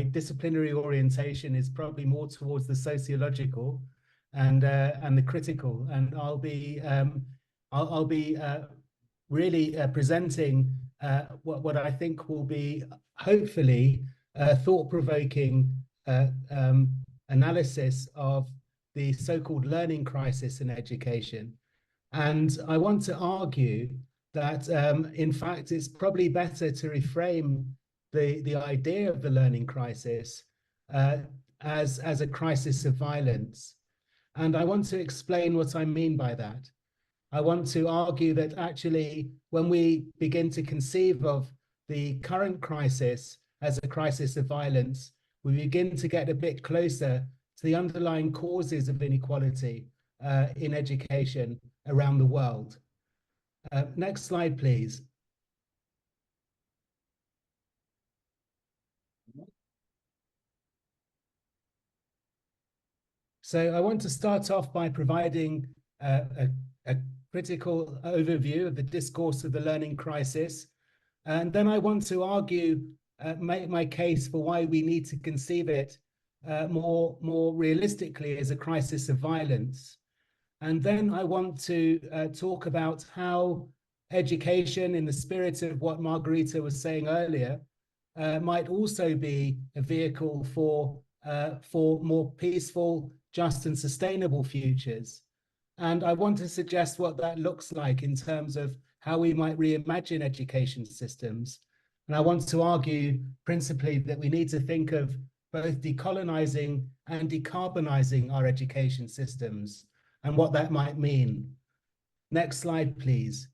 disciplinary orientation is probably more towards the sociological and the critical, and I'll be really presenting what I think will be hopefully thought-provoking analysis of the so-called learning crisis in education. And I want to argue that, in fact, it's probably better to reframe the idea of the learning crisis as a crisis of violence. And I want to explain what I mean by that. I want to argue that actually, when we begin to conceive of the current crisis as a crisis of violence, we begin to get a bit closer to the underlying causes of inequality in education around the world. Next slide, please. So I want to start off by providing a critical overview of the discourse of the learning crisis. And then I want to argue, make my case for why we need to conceive it more realistically as a crisis of violence. And then I want to talk about how education, in the spirit of what Margarita was saying earlier, might also be a vehicle for more peaceful, just and sustainable futures. And I want to suggest what that looks like in terms of how we might reimagine education systems. And I want to argue principally that we need to think of both decolonizing and decarbonizing our education systems and what that might mean. Next slide, please.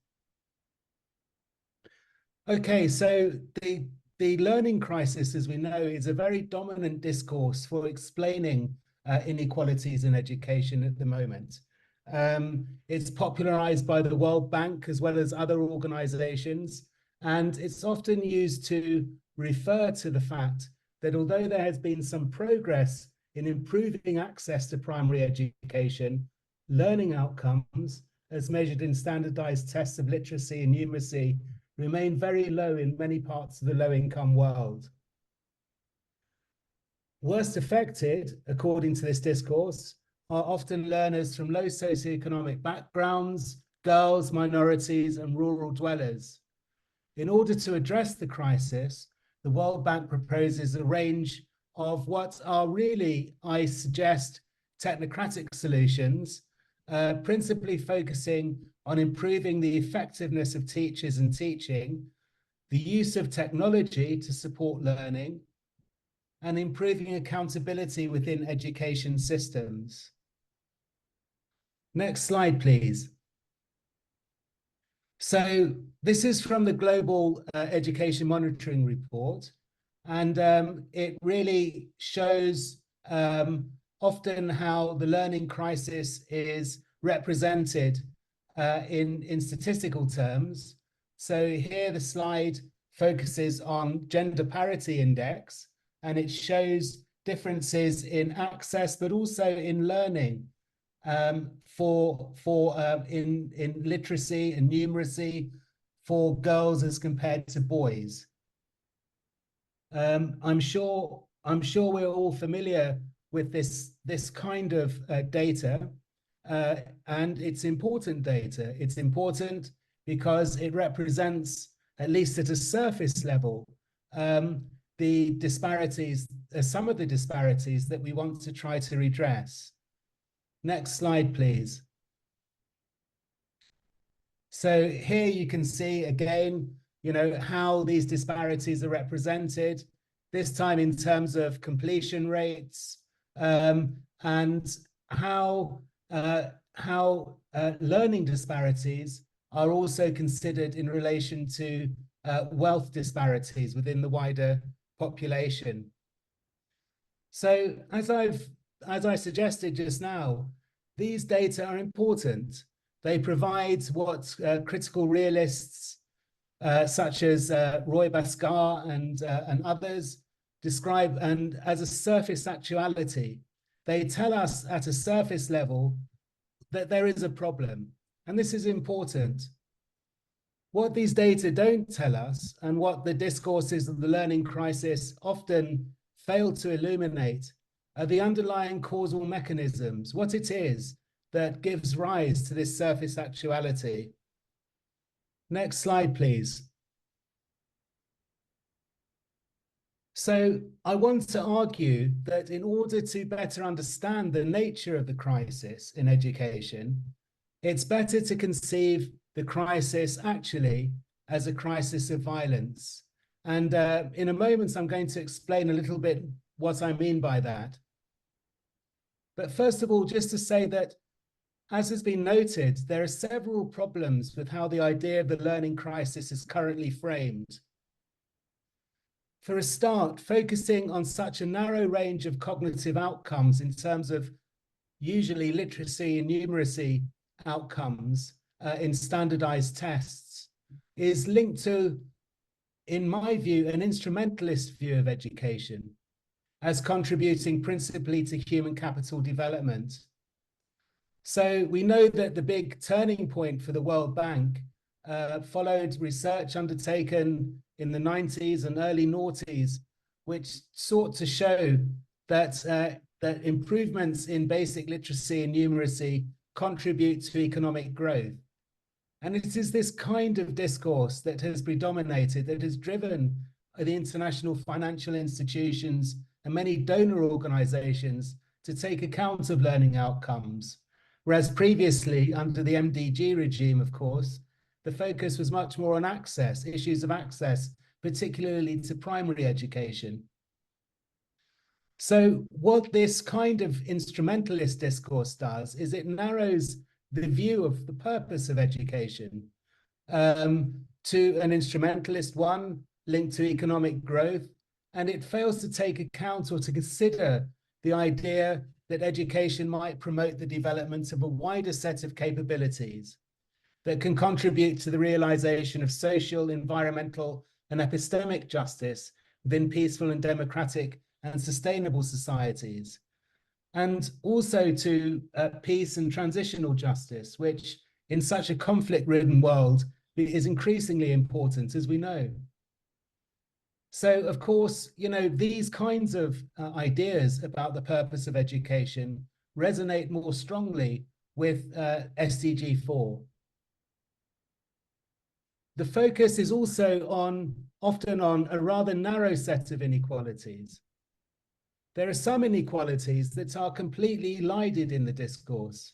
Okay, so the learning crisis, as we know, is a very dominant discourse for explaining inequalities in education at the moment. It's popularized by the World Bank as well as other organizations, and it's often used to refer to the fact that although there has been some progress in improving access to primary education, learning outcomes, as measured in standardized tests of literacy and numeracy, remain very low in many parts of the low-income world. Worst affected, according to this discourse, are often learners from low socioeconomic backgrounds, girls, minorities, and rural dwellers. In order to address the crisis, the World Bank proposes a range of what are really, I suggest, technocratic solutions, principally focusing on improving the effectiveness of teachers and teaching, the use of technology to support learning, and improving accountability within education systems. Next slide, please. So this is from the Global Education Monitoring Report, and it really shows often how the learning crisis is represented in statistical terms. So here the slide focuses on gender parity index, and it shows differences in access, but also in learning in literacy and numeracy for girls as compared to boys. I'm sure we're all familiar with this kind of data, and it's important data. It's important because it represents, at least at a surface level, the disparities, some of the disparities that we want to try to redress. Next slide, please. So here you can see again, how these disparities are represented, this time in terms of completion rates, and how learning disparities are also considered in relation to wealth disparities within the wider population. So as I suggested just now, these data are important. They provide what critical realists such as Roy Bhaskar and others describe and as a surface actuality. They tell us at a surface level that there is a problem, and this is important. What these data don't tell us, and what the discourses of the learning crisis often fail to illuminate are the underlying causal mechanisms, what it is that gives rise to this surface actuality. Next slide, please. So I want to argue that in order to better understand the nature of the crisis in education, it's better to conceive the crisis actually as a crisis of violence. And in a moment, I'm going to explain a little bit what I mean by that. But first of all, just to say that, as has been noted, there are several problems with how the idea of the learning crisis is currently framed. For a start, focusing on such a narrow range of cognitive outcomes in terms of usually literacy and numeracy outcomes in standardized tests is linked to, in my view, an instrumentalist view of education as contributing principally to human capital development. So we know that the big turning point for the World Bank followed research undertaken in the 90s and early noughties, which sought to show that, that improvements in basic literacy and numeracy contribute to economic growth. And it is this kind of discourse that has predominated, that has driven the international financial institutions and many donor organizations to take account of learning outcomes. Whereas previously, under the MDG regime, of course, the focus was much more on access, issues of access, particularly to primary education. So what this kind of instrumentalist discourse does is it narrows the view of the purpose of education to an instrumentalist one linked to economic growth, and it fails to take account or to consider the idea that education might promote the development of a wider set of capabilities that can contribute to the realization of social, environmental, and epistemic justice within peaceful and democratic and sustainable societies, and also to peace and transitional justice, which in such a conflict-ridden world is increasingly important, as we know. So, of course, you know, these kinds of ideas about the purpose of education resonate more strongly with SDG 4. The focus is also often on a rather narrow set of inequalities. There are some inequalities that are completely elided in the discourse.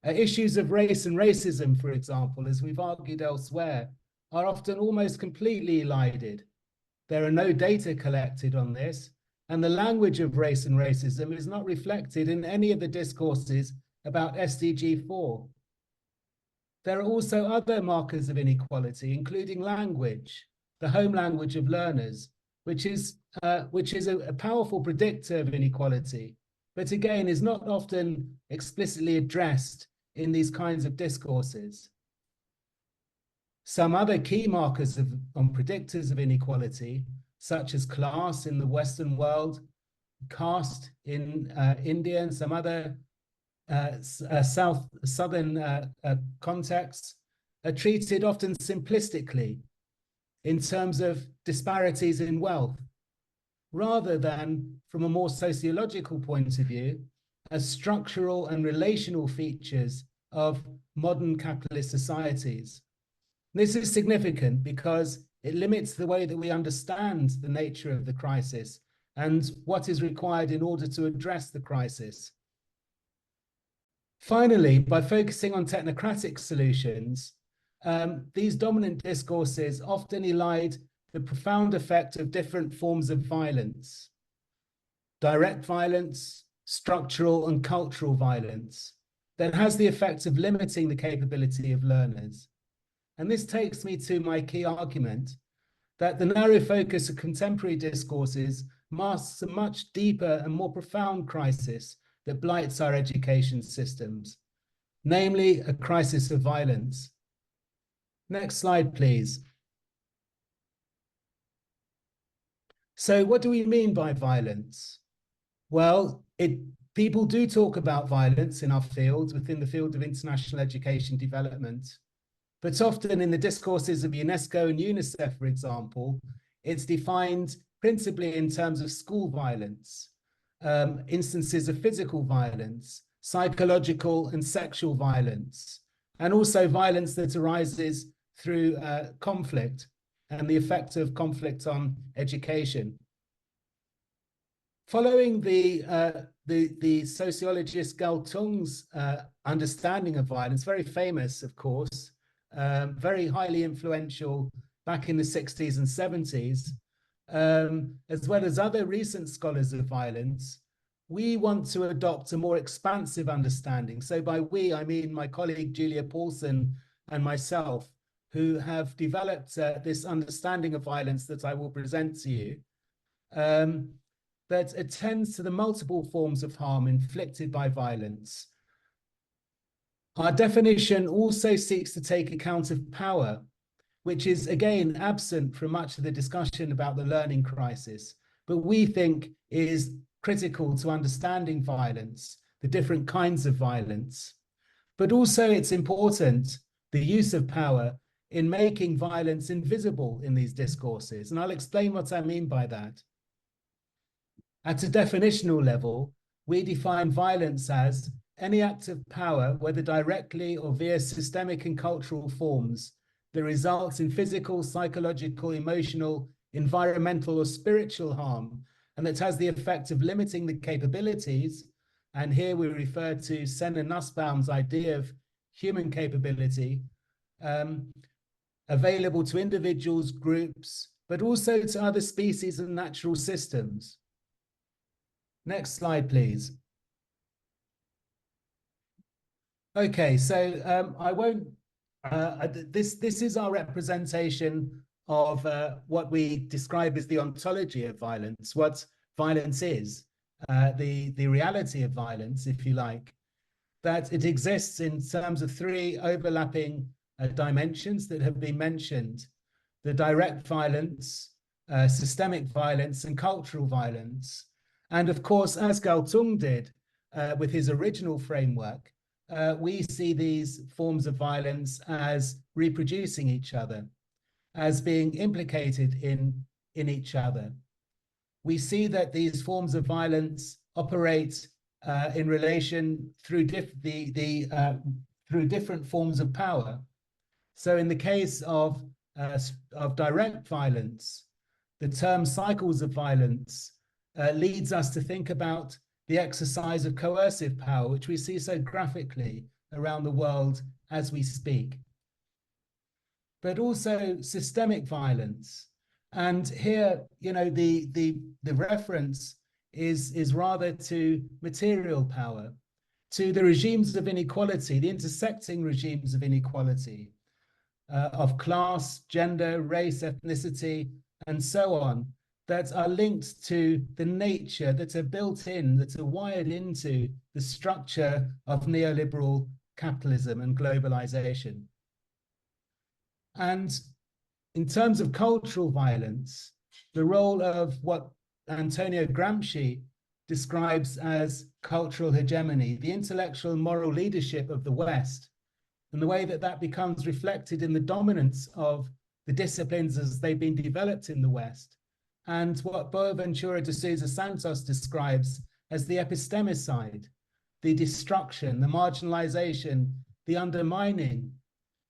Issues of race and racism, for example, as we've argued elsewhere, are often almost completely elided. There are no data collected on this, and the language of race and racism is not reflected in any of the discourses about SDG 4. There are also other markers of inequality, including language, the home language of learners, which is a powerful predictor of inequality, but again is not often explicitly addressed in these kinds of discourses. Some other key markers on predictors of inequality, such as class in the Western world, caste in India, and some other southern contexts, are treated often simplistically in terms of disparities in wealth, rather than from a more sociological point of view, as structural and relational features of modern capitalist societies. This is significant because it limits the way that we understand the nature of the crisis and what is required in order to address the crisis. Finally, by focusing on technocratic solutions, these dominant discourses often elide the profound effect of different forms of violence: direct violence, structural and cultural violence, that has the effect of limiting the capability of learners. And this takes me to my key argument that the narrow focus of contemporary discourses masks a much deeper and more profound crisis that blights our education systems, namely a crisis of violence. Next slide, please. So what do we mean by violence? Well, people do talk about violence in our field, within the field of international education development. But often in the discourses of UNESCO and UNICEF, for example, it's defined principally in terms of school violence, instances of physical violence, psychological and sexual violence, and also violence that arises through conflict and the effect of conflict on education. Following the sociologist Galtung's understanding of violence, very famous, of course, very highly influential back in the 60s and 70s, as well as other recent scholars of violence, we want to adopt a more expansive understanding. So by we, I mean my colleague Julia Paulson and myself, who have developed this understanding of violence that I will present to you, that attends to the multiple forms of harm inflicted by violence. Our definition also seeks to take account of power, which is again absent from much of the discussion about the learning crisis, but we think is critical to understanding violence, the different kinds of violence. But also it's important, the use of power, in making violence invisible in these discourses. And I'll explain what I mean by that. At a definitional level, we define violence as any act of power, whether directly or via systemic and cultural forms, that results in physical, psychological, emotional, environmental, or spiritual harm, and that has the effect of limiting the capabilities. And here we refer to Senna Nussbaum's idea of human capability, available to individuals, groups, but also to other species and natural systems. Next slide, please. Okay, so I won't, this is our representation of what we describe as the ontology of violence, what violence is, the reality of violence, if you like, that it exists in terms of three overlapping dimensions that have been mentioned: the direct violence, systemic violence, and cultural violence. And of course, as Galtung did with his original framework, we see these forms of violence as reproducing each other, as being implicated in each other. We see that these forms of violence operate in relation through through different forms of power. So in the case of direct violence, the term cycles of violence leads us to think about the exercise of coercive power, which we see so graphically around the world as we speak. But also systemic violence. And here, you know, the reference is rather to material power, to the regimes of inequality, the intersecting regimes of inequality, of class, gender, race, ethnicity, and so on, that are linked to the nature, that are built in, that are wired into the structure of neoliberal capitalism and globalization. And in terms of cultural violence, the role of what Antonio Gramsci describes as cultural hegemony, the intellectual and moral leadership of the West, and the way that that becomes reflected in the dominance of the disciplines as they've been developed in the West, and what Boaventura de Sousa Santos describes as the epistemicide, the destruction, the marginalization, the undermining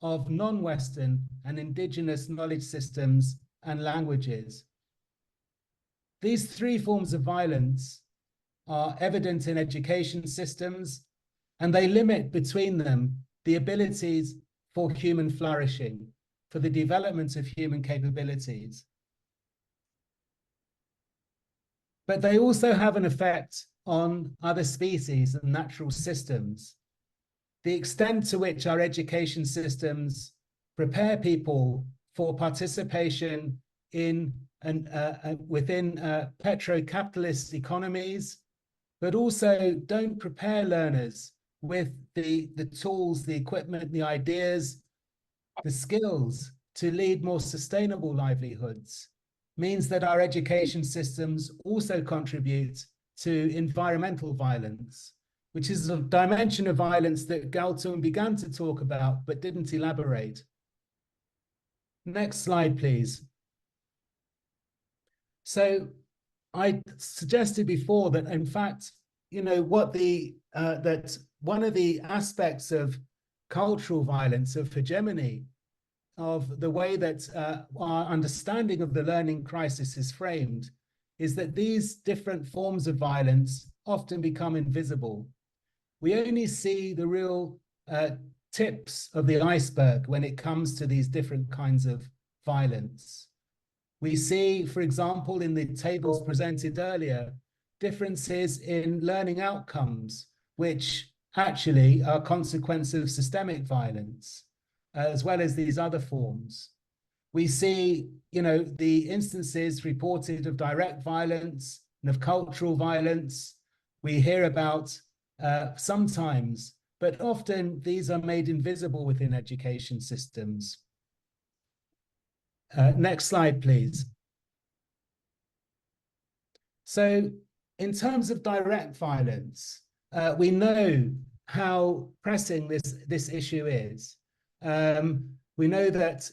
of non-Western and indigenous knowledge systems and languages. These three forms of violence are evident in education systems, and they limit between them the abilities for human flourishing, for the development of human capabilities. But they also have an effect on other species and natural systems. The extent to which our education systems prepare people for participation in and within petro-capitalist economies, but also don't prepare learners with the tools, the equipment, the ideas, the skills to lead more sustainable livelihoods, means that our education systems also contribute to environmental violence, which is a dimension of violence that Galtung began to talk about but didn't elaborate. Next slide, please. So I suggested before that, in fact, that one of the aspects of cultural violence, of hegemony, of the way that our understanding of the learning crisis is framed, is that these different forms of violence often become invisible. We only see the real tips of the iceberg when it comes to these different kinds of violence. We see, for example, in the tables presented earlier, differences in learning outcomes, which actually are consequences of systemic violence, as well as these other forms. We see, the instances reported of direct violence and of cultural violence. We hear about sometimes, but often these are made invisible within education systems. Next slide, please. So in terms of direct violence, we know how pressing this issue is. We know that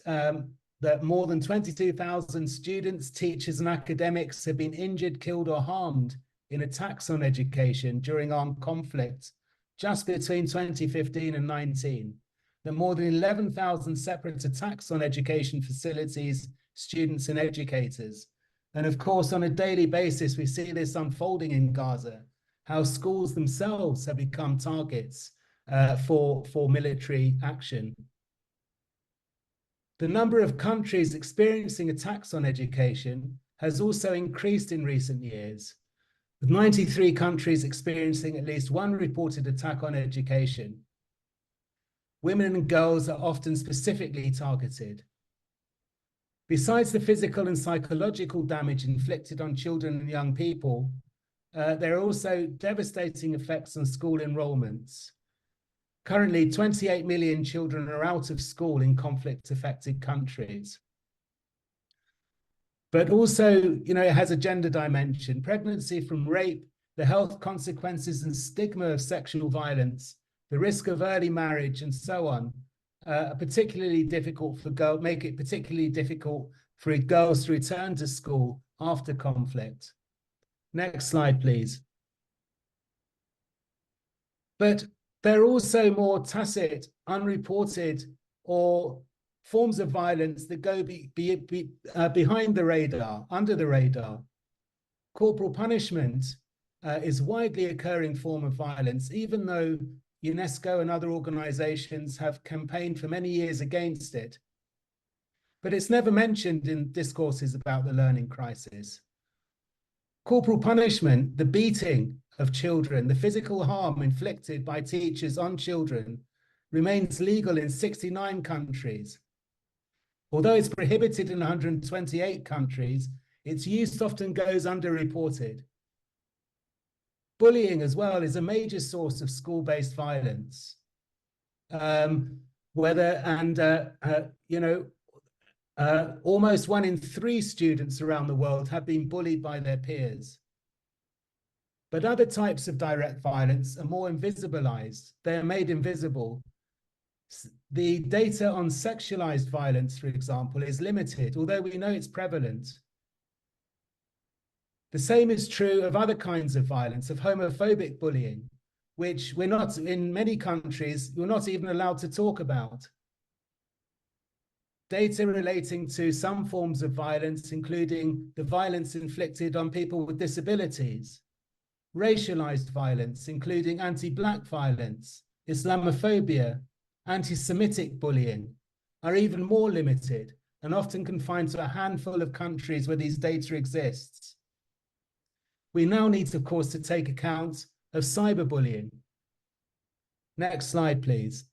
more than 22,000 students, teachers, and academics have been injured, killed, or harmed in attacks on education during armed conflict just between 2015 and 19. That more than 11,000 separate attacks on education facilities, students, and educators. And of course, on a daily basis, we see this unfolding in Gaza, how schools themselves have become targets for military action. The number of countries experiencing attacks on education has also increased in recent years, with 93 countries experiencing at least one reported attack on education. Women and girls are often specifically targeted. Besides the physical and psychological damage inflicted on children and young people, there are also devastating effects on school enrollments. Currently, 28 million children are out of school in conflict-affected countries. But also, it has a gender dimension. Pregnancy from rape, the health consequences and stigma of sexual violence, the risk of early marriage, and so on, are particularly difficult for girls, make it particularly difficult for girls to return to school after conflict. Next slide, please. But there are also more tacit, unreported, or forms of violence that go behind the radar, under the radar. Corporal punishment is a widely occurring form of violence, even though UNESCO and other organizations have campaigned for many years against it. But it's never mentioned in discourses about the learning crisis. Corporal punishment, the beating of children, the physical harm inflicted by teachers on children, remains legal in 69 countries. Although it's prohibited in 128 countries, its use often goes underreported. Bullying as well is a major source of school-based violence. Almost 1 in 3 students around the world have been bullied by their peers. But other types of direct violence are more invisibilized. They are made invisible. The data on sexualized violence, for example, is limited, although we know it's prevalent. The same is true of other kinds of violence, of homophobic bullying, which we're not, in many countries, you're not even allowed to talk about. Data relating to some forms of violence, including the violence inflicted on people with disabilities, racialized violence, including anti-Black violence, Islamophobia, anti-Semitic bullying, are even more limited and often confined to a handful of countries where these data exists. We now need, of course, to take account of cyberbullying. Next slide, please.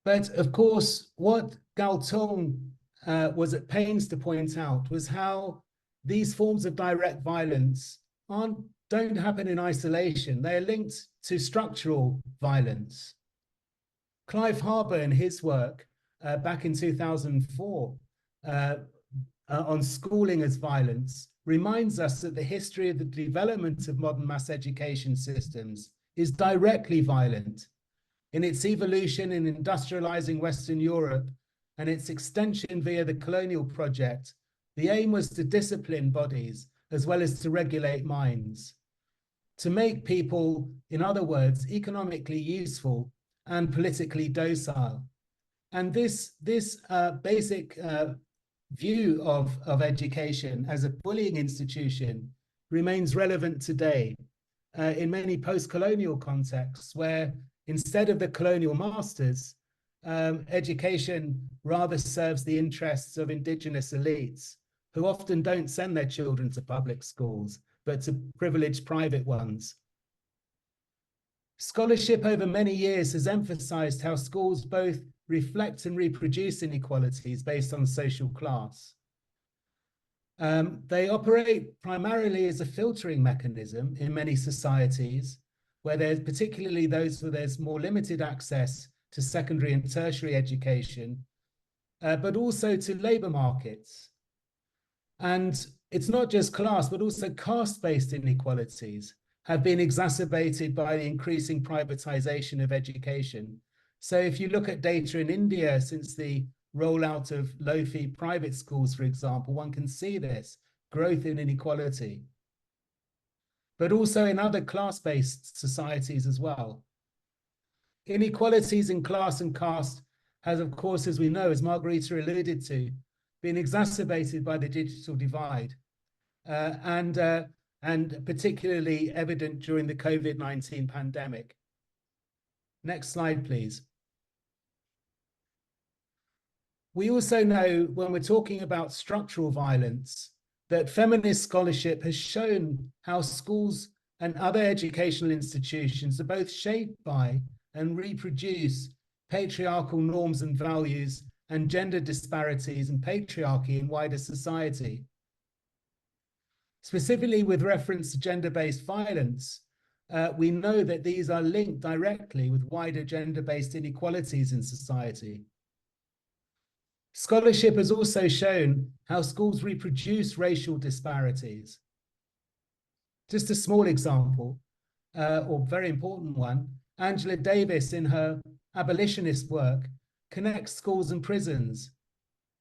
But of course, what Galtung was at pains to point out was how these forms of direct violence don't happen in isolation. They are linked to structural violence. Clive Harbour, in his work back in 2004 on schooling as violence, reminds us that the history of the development of modern mass education systems is directly violent. In its evolution in industrializing Western Europe, and its extension via the colonial project, the aim was to discipline bodies as well as to regulate minds, to make people, in other words, economically useful and politically docile. And this basic view of education as a bullying institution remains relevant today in many post-colonial contexts, where instead of the colonial masters, education rather serves the interests of indigenous elites, who often don't send their children to public schools, but to privileged private ones. Scholarship over many years has emphasized how schools both reflect and reproduce inequalities based on social class. They operate primarily as a filtering mechanism in many societies, where there's particularly those where there's more limited access to secondary and tertiary education, but also to labor markets. And it's not just class, but also caste-based inequalities have been exacerbated by the increasing privatization of education. So if you look at data in India since the rollout of low-fee private schools, for example, one can see this growth in inequality, but also in other class-based societies as well. Inequalities in class and caste has, of course, as we know, as Margarita alluded to, been exacerbated by the digital divide, and particularly evident during the COVID-19 pandemic. Next slide, please. We also know, when we're talking about structural violence, that feminist scholarship has shown how schools and other educational institutions are both shaped by and reproduce patriarchal norms and values and gender disparities and patriarchy in wider society. Specifically with reference to gender-based violence, we know that these are linked directly with wider gender-based inequalities in society. Scholarship has also shown how schools reproduce racial disparities. Just a small example, or very important one, Angela Davis in her abolitionist work connects schools and prisons.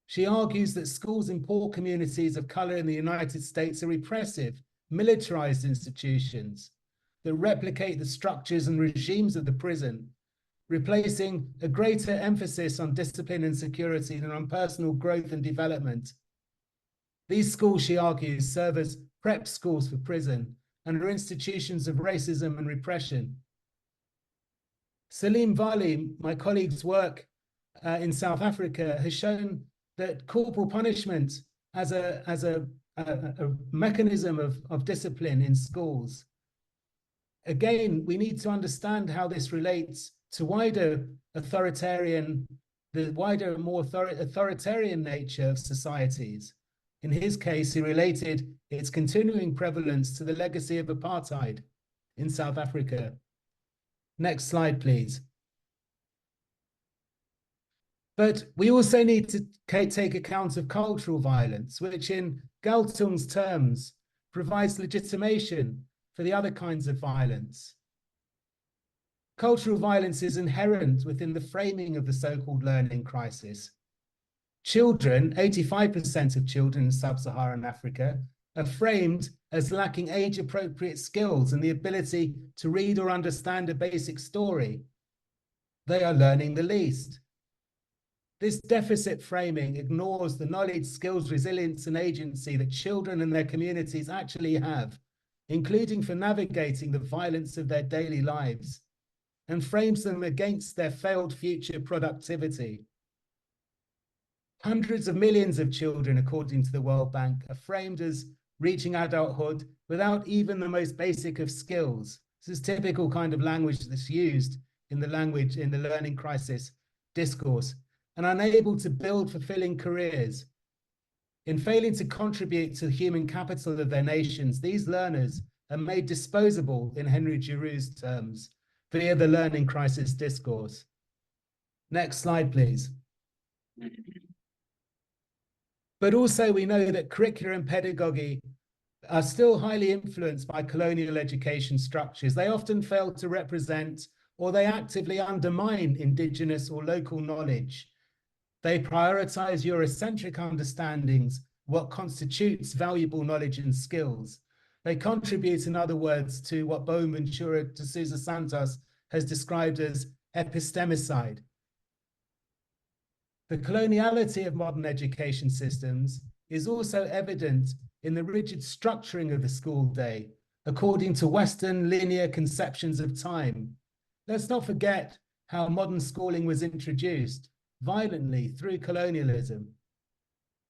She argues that schools in poor communities of color in the United States are repressive, militarized institutions that replicate the structures and regimes of the prison, replacing a greater emphasis on discipline and security than on personal growth and development. These schools, she argues, serve as prep schools for prison and are institutions of racism and repression. Salim Vali, my colleague's work in South Africa, has shown that corporal punishment as a mechanism of discipline in schools. Again, we need to understand how this relates to wider authoritarian, the wider, more authoritarian nature of societies. In his case, he related its continuing prevalence to the legacy of apartheid in South Africa. Next slide, please. But we also need to take account of cultural violence, which in Galtung's terms provides legitimation for the other kinds of violence. Cultural violence is inherent within the framing of the so-called learning crisis. Children, 85% of children in sub-Saharan Africa, are framed as lacking age-appropriate skills and the ability to read or understand a basic story. They are learning the least. This deficit framing ignores the knowledge, skills, resilience, and agency that children and their communities actually have, including for navigating the violence of their daily lives, and frames them against their failed future productivity. Hundreds of millions of children, according to the World Bank, are framed as reaching adulthood without even the most basic of skills. This is typical kind of language that's used in the learning crisis discourse, and unable to build fulfilling careers. In failing to contribute to the human capital of their nations, these learners are made disposable, in Henry Giroux's terms, via the learning crisis discourse. Next slide, please. But also we know that curricula and pedagogy are still highly influenced by colonial education structures. They often fail to represent, or they actively undermine, indigenous or local knowledge. They prioritize Eurocentric understandings, what constitutes valuable knowledge and skills. They contribute, in other words, to what Boaventura de Sousa Santos has described as epistemicide. The coloniality of modern education systems is also evident in the rigid structuring of the school day, according to Western linear conceptions of time. Let's not forget how modern schooling was introduced violently through colonialism,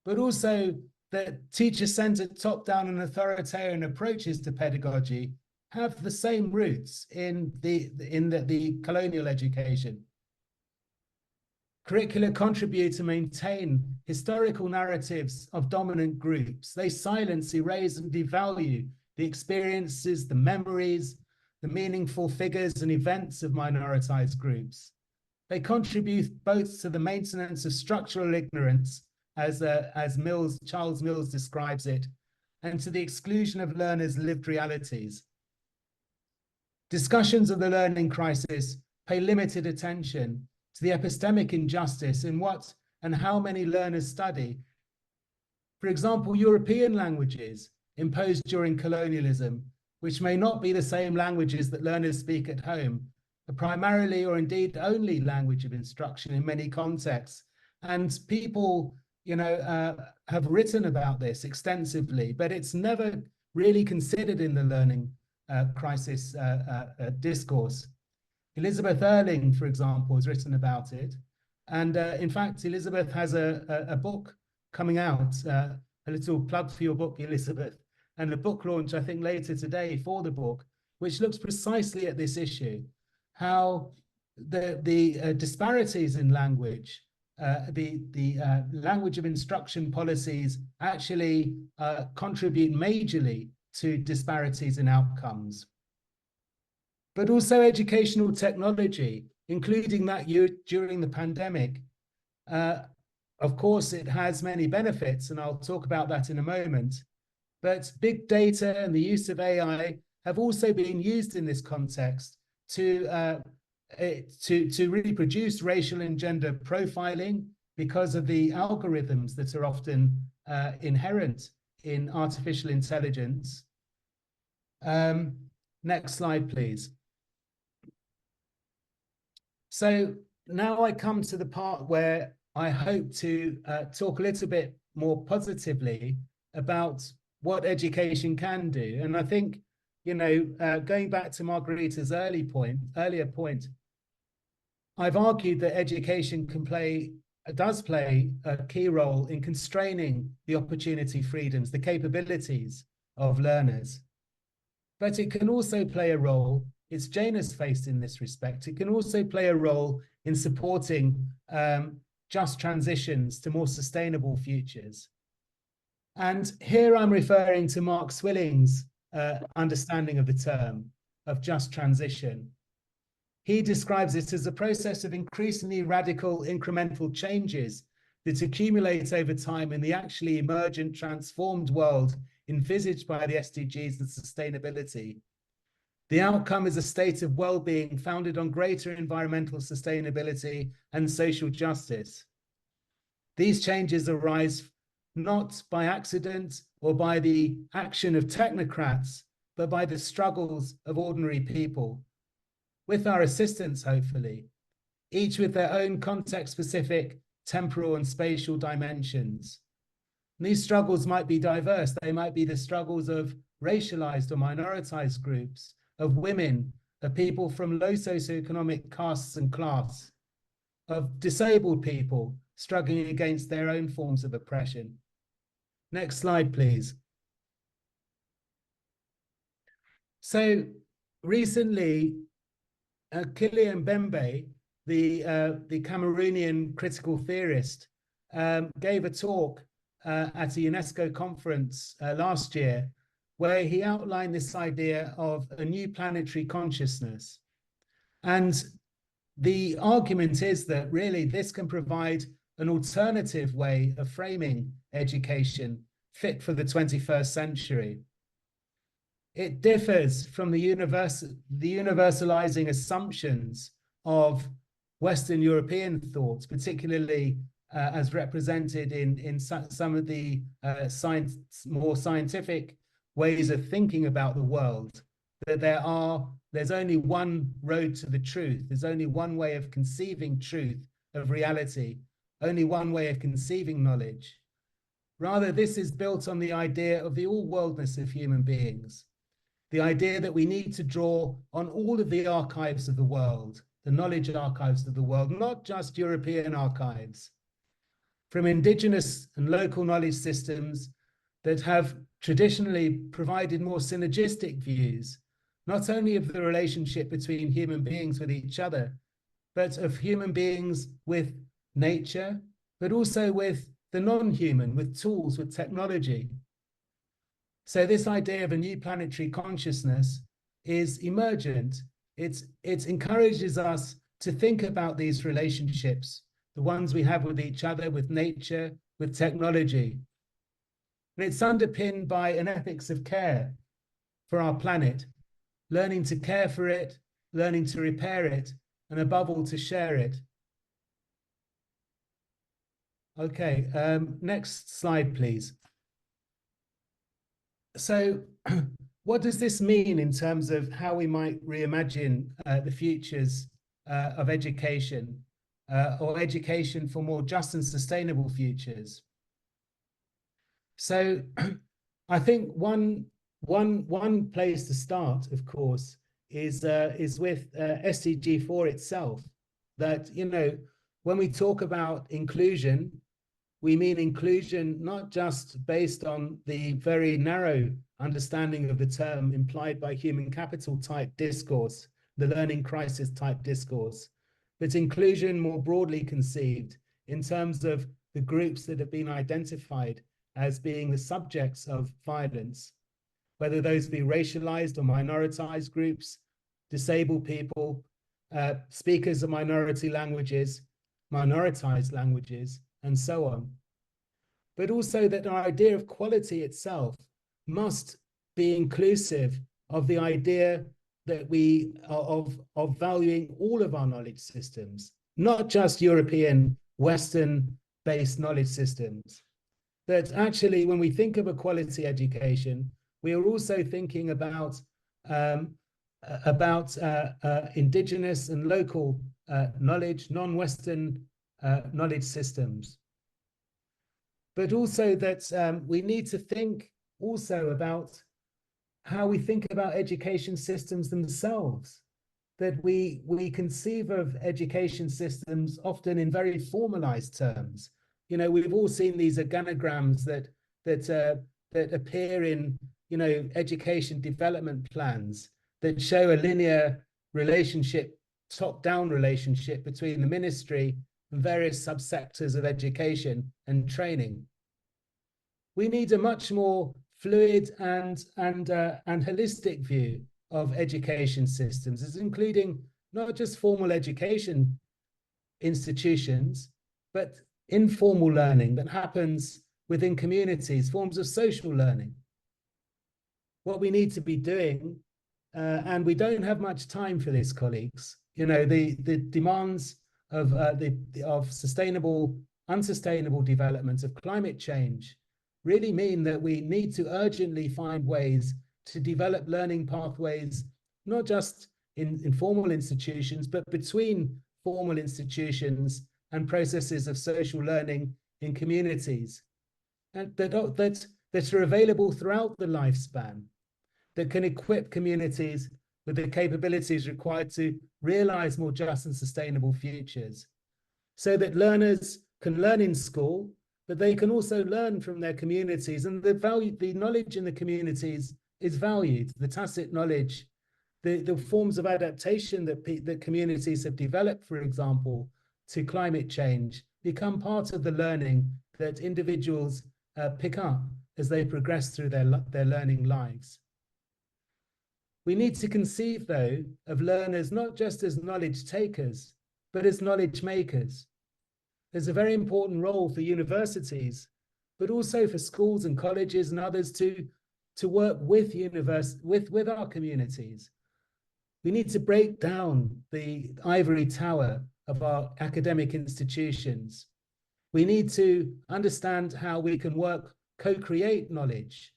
but also that teacher-centered, top-down and authoritarian approaches to pedagogy have the same roots in the colonial education. Curricula contribute to maintain historical narratives of dominant groups. They silence, erase, and devalue the experiences, the memories, the meaningful figures and events of minoritized groups. They contribute both to the maintenance of structural ignorance, as Charles Mills describes it, and to the exclusion of learners' lived realities. Discussions of the learning crisis pay limited attention to the epistemic injustice in what and how many learners study. For example, European languages imposed during colonialism, which may not be the same languages that learners speak at home, are primarily or indeed only language of instruction in many contexts. And people, have written about this extensively, but it's never really considered in the learning crisis discourse. Elizabeth Erling, for example, has written about it. And in fact, Elizabeth has a book coming out, a little plug for your book, Elizabeth, and a book launch, I think, later today for the book, which looks precisely at this issue, how the disparities in language, the language of instruction policies actually contribute majorly to disparities in outcomes. But also educational technology, including that during the pandemic. Of course, it has many benefits, and I'll talk about that in a moment. But big data and the use of AI have also been used in this context to really produce racial and gender profiling because of the algorithms that are often inherent in artificial intelligence. Next slide, please. So now I come to the part where I hope to talk a little bit more positively about what education can do. And I think, going back to Margarita's earlier point, I've argued that education does play a key role in constraining the opportunity freedoms, the capabilities of learners. But it can also play a role, it's Janus faced in this respect, it can also play a role in supporting just transitions to more sustainable futures. And here I'm referring to Mark Swilling's understanding of the term of just transition. He describes it as a process of increasingly radical incremental changes that accumulate over time in the actually emergent transformed world envisaged by the SDGs and sustainability. The outcome is a state of well-being founded on greater environmental sustainability and social justice. These changes arise not by accident or by the action of technocrats, but by the struggles of ordinary people, with our assistance, hopefully, each with their own context-specific temporal and spatial dimensions. And these struggles might be diverse. They might be the struggles of racialized or minoritized groups, of women, of people from low socioeconomic castes and class, of disabled people struggling against their own forms of oppression. Next slide, please. So recently, Kylian Mbembe, the Cameroonian critical theorist, gave a talk at a UNESCO conference last year, where he outlined this idea of a new planetary consciousness. And the argument is that really this can provide an alternative way of framing education fit for the 21st century. It differs from the universalizing assumptions of Western European thoughts, particularly as represented in some of the more scientific ways of thinking about the world, that there's only one road to the truth. There's only one way of conceiving truth, of reality, only one way of conceiving knowledge. Rather, this is built on the idea of the all-worldness of human beings, the idea that we need to draw on all of the archives of the world, the knowledge archives of the world, not just European archives, from indigenous and local knowledge systems that have traditionally provided more synergistic views, not only of the relationship between human beings with each other, but of human beings with nature, but also with the non-human, with tools, with technology. So this idea of a new planetary consciousness is emergent. It encourages us to think about these relationships, the ones we have with each other, with nature, with technology. And it's underpinned by an ethics of care for our planet, learning to care for it, learning to repair it, and above all, to share it. Okay, next slide, please. So what does this mean in terms of how we might reimagine the futures of education or education for more just and sustainable futures? So I think one place to start, of course, is with SDG 4 itself. That, you know, when we talk about inclusion, we mean inclusion not just based on the very narrow understanding of the term implied by human capital type discourse, the learning crisis type discourse, but inclusion more broadly conceived in terms of the groups that have been identified as being the subjects of violence, whether those be racialized or minoritized groups, disabled people, speakers of minority languages, minoritized languages, and so on. But also that our idea of quality itself must be inclusive of the idea that we of valuing all of our knowledge systems, not just European, Western-based knowledge systems. That actually, when we think of a quality education, we are also thinking about indigenous and local knowledge, non-Western knowledge systems. But also that we need to think also about how we think about education systems themselves, that we conceive of education systems often in very formalized terms. You know, we've all seen these organograms that appear in, you know, education development plans that show a linear relationship, top-down relationship between the ministry and various subsectors of education and training. We need a much more fluid and holistic view of education systems, as including not just formal education institutions, but informal learning that happens within communities, forms of social learning. What we need to be doing, and we don't have much time for this, colleagues, you know, the demands of unsustainable development, of climate change, really mean that we need to urgently find ways to develop learning pathways, not just in formal institutions, but between formal institutions and processes of social learning in communities, and that are available throughout the lifespan, that can equip communities with the capabilities required to realize more just and sustainable futures, so that learners can learn in school, but they can also learn from their communities, and the knowledge in the communities is valued, the tacit knowledge, the forms of adaptation that communities have developed, for example, to climate change, become part of the learning that individuals pick up as they progress through their learning lives. We need to conceive, though, of learners not just as knowledge takers, but as knowledge makers. There's a very important role for universities, but also for schools and colleges and others to work with our communities. We need to break down the ivory tower of our academic institutions. We need to understand how we can co-create knowledge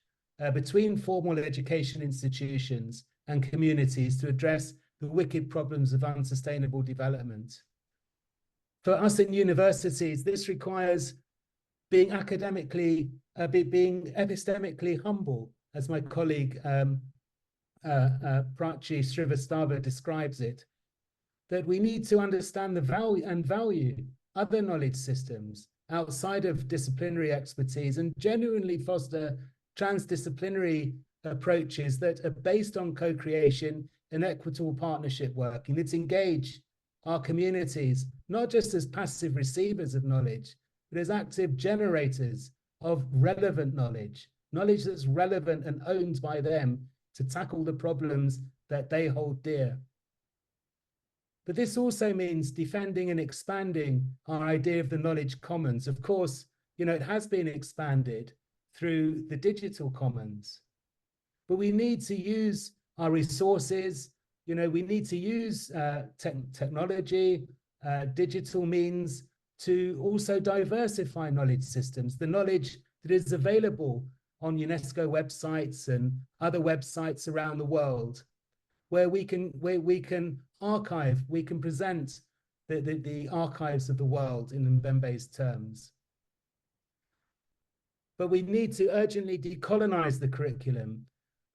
between formal education institutions and communities to address the wicked problems of unsustainable development. For us in universities, this requires being being epistemically humble, as my colleague Prachi Srivastava describes it, that we need to understand the value other knowledge systems outside of disciplinary expertise and genuinely foster transdisciplinary approaches that are based on co-creation and equitable partnership working that engage our communities, not just as passive receivers of knowledge, but as active generators of relevant knowledge that's relevant and owned by them to tackle the problems that they hold dear. But this also means defending and expanding our idea of the knowledge commons. Of course, it has been expanded through the digital commons, but we need to use our resources. We need to use technology, digital means to also diversify knowledge systems, the knowledge that is available on UNESCO websites and other websites around the world, where we can archive, we can present the archives of the world in Mbembe's terms. But we need to urgently decolonize the curriculum.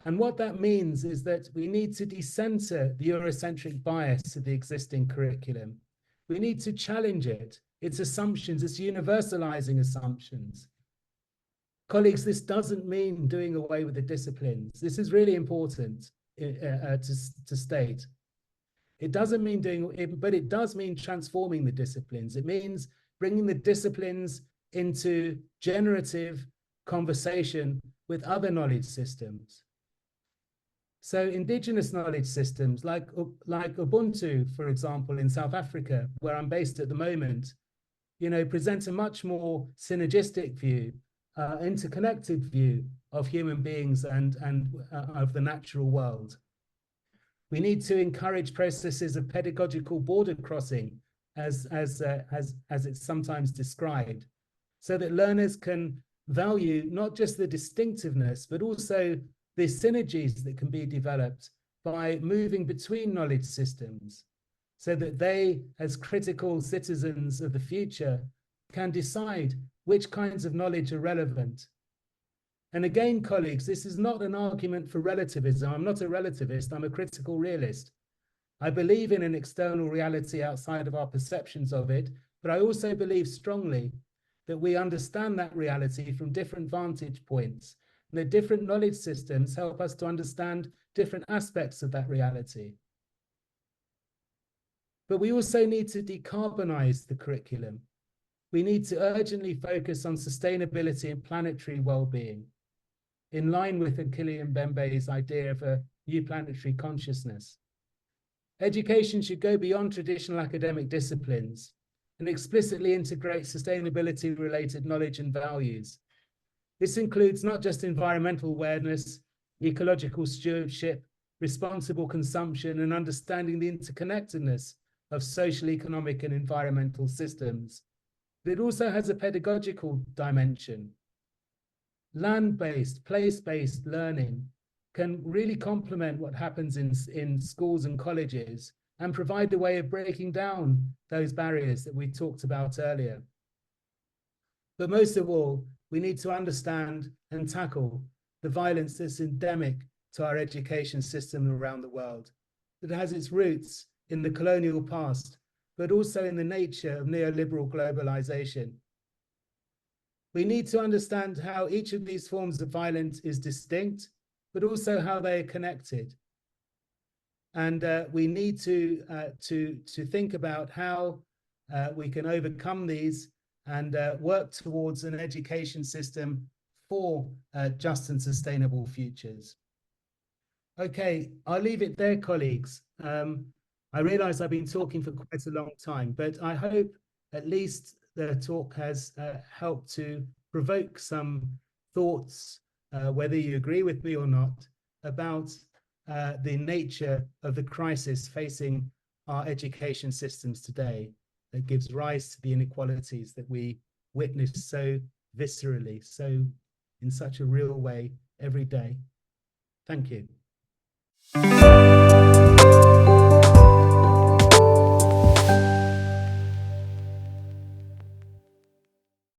And what that means is that we need to decenter the Eurocentric bias of the existing curriculum. We need to challenge it, its assumptions, its universalizing assumptions. Colleagues, this doesn't mean doing away with the disciplines. This is really important to state. It doesn't mean doing it, but it does mean transforming the disciplines. It means bringing the disciplines into generative conversation with other knowledge systems. So indigenous knowledge systems like Ubuntu, for example, in South Africa, where I'm based at the moment, present a much more synergistic view, interconnected view of human beings and of the natural world. We need to encourage processes of pedagogical border crossing, as it's sometimes described, so that learners can value not just the distinctiveness, but also the synergies that can be developed by moving between knowledge systems, so that they, as critical citizens of the future, can decide which kinds of knowledge are relevant. And again, colleagues, this is not an argument for relativism. I'm not a relativist, I'm a critical realist. I believe in an external reality outside of our perceptions of it, but I also believe strongly that we understand that reality from different vantage points, and that different knowledge systems help us to understand different aspects of that reality. But we also need to decarbonize the curriculum. We need to urgently focus on sustainability and planetary well-being, in line with Tikly Mbembe's idea of a new planetary consciousness. Education should go beyond traditional academic disciplines and explicitly integrate sustainability-related knowledge and values. This includes not just environmental awareness, ecological stewardship, responsible consumption, and understanding the interconnectedness of social, economic, and environmental systems. But it also has a pedagogical dimension. Land-based, place-based learning can really complement what happens in schools and colleges and provide a way of breaking down those barriers that we talked about earlier. But most of all, we need to understand and tackle the violence that's endemic to our education system around the world, that has its roots in the colonial past, but also in the nature of neoliberal globalization. We need to understand how each of these forms of violence is distinct, but also how they are connected. And we need to think about how we can overcome these and work towards an education system for just and sustainable futures. Okay, I'll leave it there, colleagues. I realize I've been talking for quite a long time, but I hope at least the talk has helped to provoke some thoughts, whether you agree with me or not, about the nature of the crisis facing our education systems today that gives rise to the inequalities that we witness so viscerally, so in such a real way every day. Thank you.